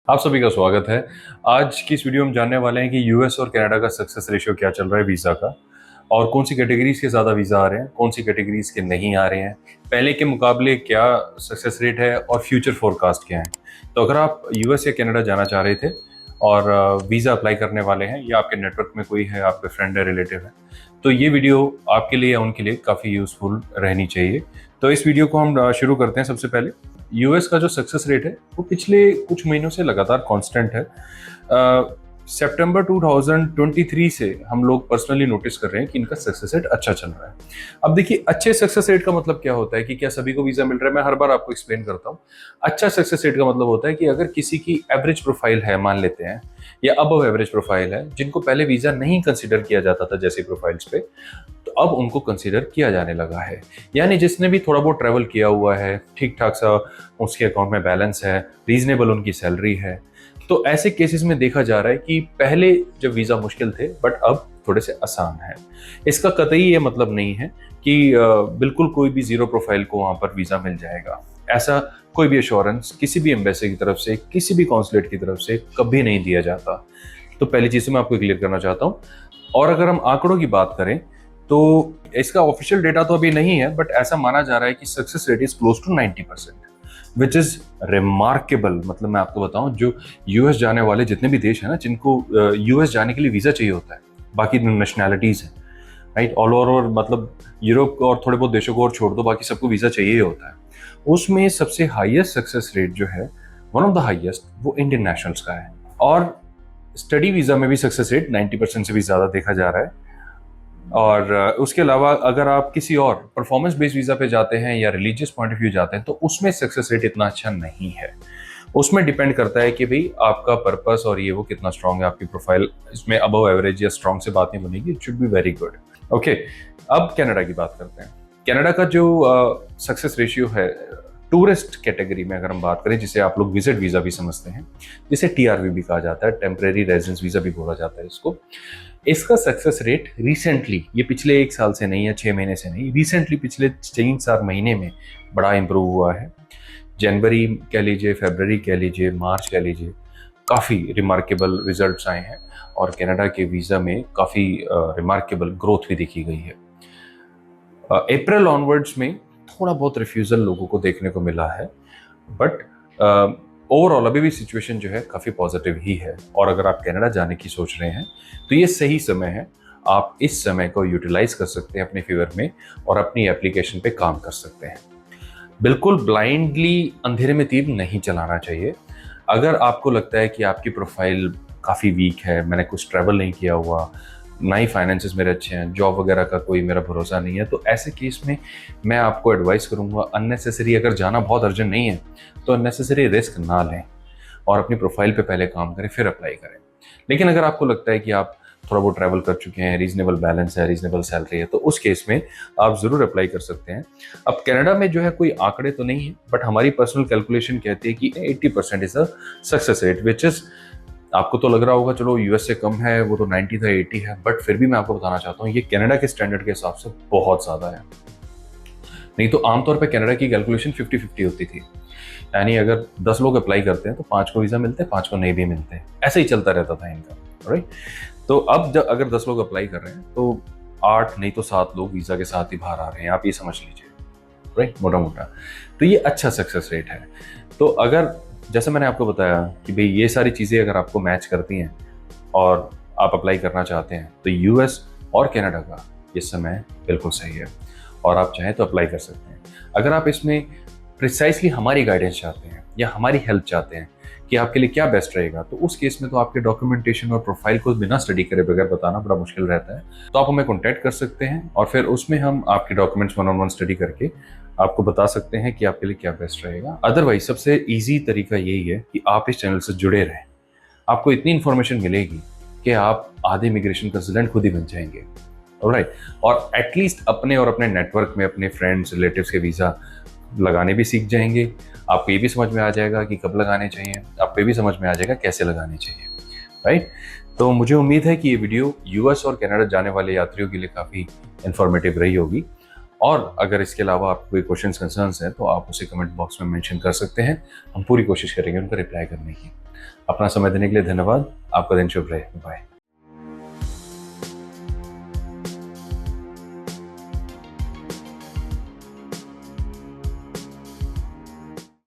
आप सभी का स्वागत है। आज की इस वीडियो में जानने वाले हैं कि यूएस और कनाडा का सक्सेस रेशियो क्या चल रहा है वीज़ा का, और कौन सी कैटेगरीज के ज़्यादा वीज़ा आ रहे हैं, कौन सी कैटेगरीज के नहीं आ रहे हैं, पहले के मुकाबले क्या सक्सेस रेट है और फ्यूचर फोरकास्ट क्या है। तो अगर आप यूएस या कनाडा जाना चाह रहे थे और वीज़ा अप्लाई करने वाले हैं या आपके नेटवर्क में कोई है, आपके फ्रेंड है, रिलेटिव है, तो ये वीडियो आपके लिए या उनके लिए काफ़ी यूज़फुल रहनी चाहिए। तो इस वीडियो को हम शुरू करते हैं। सबसे पहले यूएस का जो सक्सेस रेट है वो पिछले कुछ महीनों से लगातार कांस्टेंट है। सितंबर 2023 से हम लोग पर्सनली नोटिस कर रहे हैं कि इनका सक्सेस रेट अच्छा चल रहा है। अब देखिए, अच्छे सक्सेस रेट का मतलब क्या होता है कि क्या सभी को वीजा मिल रहा है। मैं हर बार आपको एक्सप्लेन करता हूँ। अच्छा सक्सेस रेट का मतलब होता है कि अगर किसी की एवरेज प्रोफाइल है, मान लेते हैं, या अबव एवरेज प्रोफाइल है, जिनको पहले वीजा नहीं कंसिडर किया जाता था जैसे प्रोफाइल्स पे, तो अब उनको कंसीडर किया जाने लगा है। यानी जिसने भी थोड़ा बहुत ट्रैवल किया हुआ है, ठीक ठाक सा उसके अकाउंट में बैलेंस है, रीजनेबल उनकी सैलरी है, तो ऐसे केसेस में देखा जा रहा है कि पहले जब वीज़ा मुश्किल थे बट अब थोड़े से आसान है। इसका कतई ये मतलब नहीं है कि बिल्कुल कोई भी जीरो प्रोफाइल को वहाँ पर वीज़ा मिल जाएगा। ऐसा कोई भी एश्योरेंस किसी भी एम्बेसी की तरफ से, किसी भी कॉन्सुलेट की तरफ से कभी नहीं दिया जाता। तो पहली चीज़ मैं आपको क्लियर करना चाहता हूँ। और अगर हम आंकड़ों की बात करें तो इसका ऑफिशियल डेटा तो अभी नहीं है, बट ऐसा माना जा रहा है कि success rate is close to 90%, which is remarkable. मतलब मैं आपको बताऊं, जो यूएस जाने वाले जितने भी देश हैं ना, जिनको यूएस जाने के लिए वीजा चाहिए होता है, बाकी नेशनैलिटीज हैं, राइट, ऑल ओवर, मतलब यूरोप और थोड़े बहुत देशों को और छोड़ दो, बाकी सबको वीजा चाहिए होता है। उसमें सबसे हाईएस्ट सक्सेस रेट जो है, वन ऑफ द हाईएस्ट, वो इंडियन नेशनल्स का है। और स्टडी वीजा में भी सक्सेस रेट 90% से भी ज्यादा देखा जा रहा है। और उसके अलावा अगर आप किसी और परफॉर्मेंस बेस्ड वीज़ा पे जाते हैं या रिलीजियस पॉइंट ऑफ व्यू जाते हैं, तो उसमें सक्सेस रेट इतना अच्छा नहीं है। उसमें डिपेंड करता है कि भाई आपका पर्पस और ये वो कितना स्ट्रांग है, आपकी प्रोफाइल इसमें अबव एवरेज या स्ट्रांग से बात नहीं बनेगी। It should be very good. Okay, अब कनाडा की बात करते हैं। कनाडा का जो सक्सेस रेशियो है टूरिस्ट कैटेगरी में, अगर हम बात करें, जिसे आप लोग विजिट वीज़ा भी समझते हैं, जिसे टीआरवी भी कहा जाता है, टेम्परेरी रेजिडेंस वीज़ा भी बोला जाता है इसको, इसका सक्सेस रेट रिसेंटली, ये पिछले 1 साल से नहीं है, 6 महीने से नहीं, रिसेंटली पिछले 3-4 महीने में बड़ा इंप्रूव हुआ है। जनवरी कह लीजिए, फरवरी कह लीजिए, मार्च कह लीजिए, काफ़ी रिमार्केबल रिजल्ट्स आए हैं और कनाडा के वीज़ा में काफ़ी रिमार्केबल ग्रोथ भी देखी गई है। अप्रैल ऑनवर्ड्स में थोड़ा बहुत रिफ्यूज़ल लोगों को देखने को मिला है, बट ओवरऑल अभी भी सिचुएशन जो है काफ़ी पॉजिटिव ही है। और अगर आप कनाडा जाने की सोच रहे हैं तो ये सही समय है। आप इस समय को यूटिलाइज कर सकते हैं अपने फेवर में और अपनी एप्लीकेशन पे काम कर सकते हैं। बिल्कुल ब्लाइंडली अंधेरे में तीर नहीं चलाना चाहिए। अगर आपको लगता है कि आपकी प्रोफाइल काफ़ी वीक है, मैंने कुछ ट्रैवल नहीं किया हुआ, ना ही फाइनेंसेस मेरे अच्छे हैं, जॉब वगैरह का कोई मेरा भरोसा नहीं है, तो ऐसे केस में मैं आपको एडवाइस करूंगा, अननेसेसरी, अगर जाना बहुत अर्जेंट नहीं है तो अननेसेसरी रिस्क ना लें और अपनी प्रोफाइल पे पहले काम करें, फिर अप्लाई करें। लेकिन अगर आपको लगता है कि आप थोड़ा बहुत ट्रैवल कर चुके हैं, रीजनेबल बैलेंस है, रीजनेबल सैलरी है, तो उस केस में आप ज़रूर अप्लाई कर सकते हैं। अब कनाडा में जो है कोई आंकड़े तो नहीं है, बट हमारी पर्सनल कैलकुलेशन कहती है कि 80% is a success rate, which is, आपको तो लग रहा होगा चलो यूएस से कम है, वो तो 90 था, 80 है, बट फिर भी मैं आपको बताना चाहता हूँ ये कनाडा के स्टैंडर्ड के हिसाब से बहुत ज़्यादा है। नहीं तो आमतौर पे कनाडा की कैलकुलेशन 50-50 होती थी। यानी अगर 10 लोग अप्लाई करते हैं तो 5 को वीज़ा मिलते हैं, 5 को नहीं भी मिलते हैं, ऐसे ही चलता रहता था इनका, राइट। तो अब जब अगर 10 लोग अप्लाई कर रहे हैं तो 8 नहीं तो 7 लोग वीज़ा के साथ ही बाहर आ रहे हैं, आप ये समझ लीजिए, राइट, मोटा मोटा। तो ये अच्छा सक्सेस रेट है। तो अगर, जैसे मैंने आपको बताया कि भाई ये सारी चीज़ें अगर आपको मैच करती हैं और आप अप्लाई करना चाहते हैं, तो यूएस और कनाडा का इस समय बिल्कुल सही है और आप चाहें तो अप्लाई कर सकते हैं। अगर आप इसमें प्रिसाइसली हमारी गाइडेंस चाहते हैं या हमारी हेल्प चाहते हैं कि आपके लिए क्या बेस्ट रहेगा, तो उस केस में तो आपके डॉक्यूमेंटेशन और प्रोफाइल को बिना स्टडी करे बगैर बताना बड़ा मुश्किल रहता है। तो आप हमें कॉन्टैक्ट कर सकते हैं और फिर उसमें हम आपके डॉक्यूमेंट्स 1-on-1 स्टडी करके आपको बता सकते हैं कि आपके लिए क्या बेस्ट रहेगा। अदरवाइज सबसे ईजी तरीका यही है कि आप इस चैनल से जुड़े रहें। आपको इतनी इन्फॉर्मेशन मिलेगी कि आप आधे इमिग्रेशन कंसल्टेंट खुद ही बन जाएंगे, ऑलराइट। और एटलीस्ट अपने और अपने नेटवर्क में अपने फ्रेंड्स, रिलेटिव्स के वीज़ा लगाने भी सीख जाएंगे। आपको ये भी समझ में आ जाएगा कि कब लगाने चाहिए, आपको ये भी समझ में आ जाएगा कैसे लगाने चाहिए, राइट। तो मुझे उम्मीद है कि ये वीडियो यूएस और कनाडा जाने वाले यात्रियों के लिए काफ़ी इन्फॉर्मेटिव रही होगी। और अगर इसके अलावा आपको कोई क्वेश्चंस कंसर्न्स हैं तो आप उसे कमेंट बॉक्स में मेंशन कर सकते हैं, हम पूरी कोशिश करेंगे उनका रिप्लाई करने की। अपना समय देने के लिए धन्यवाद। आपका दिन शुभ रहे। बाय।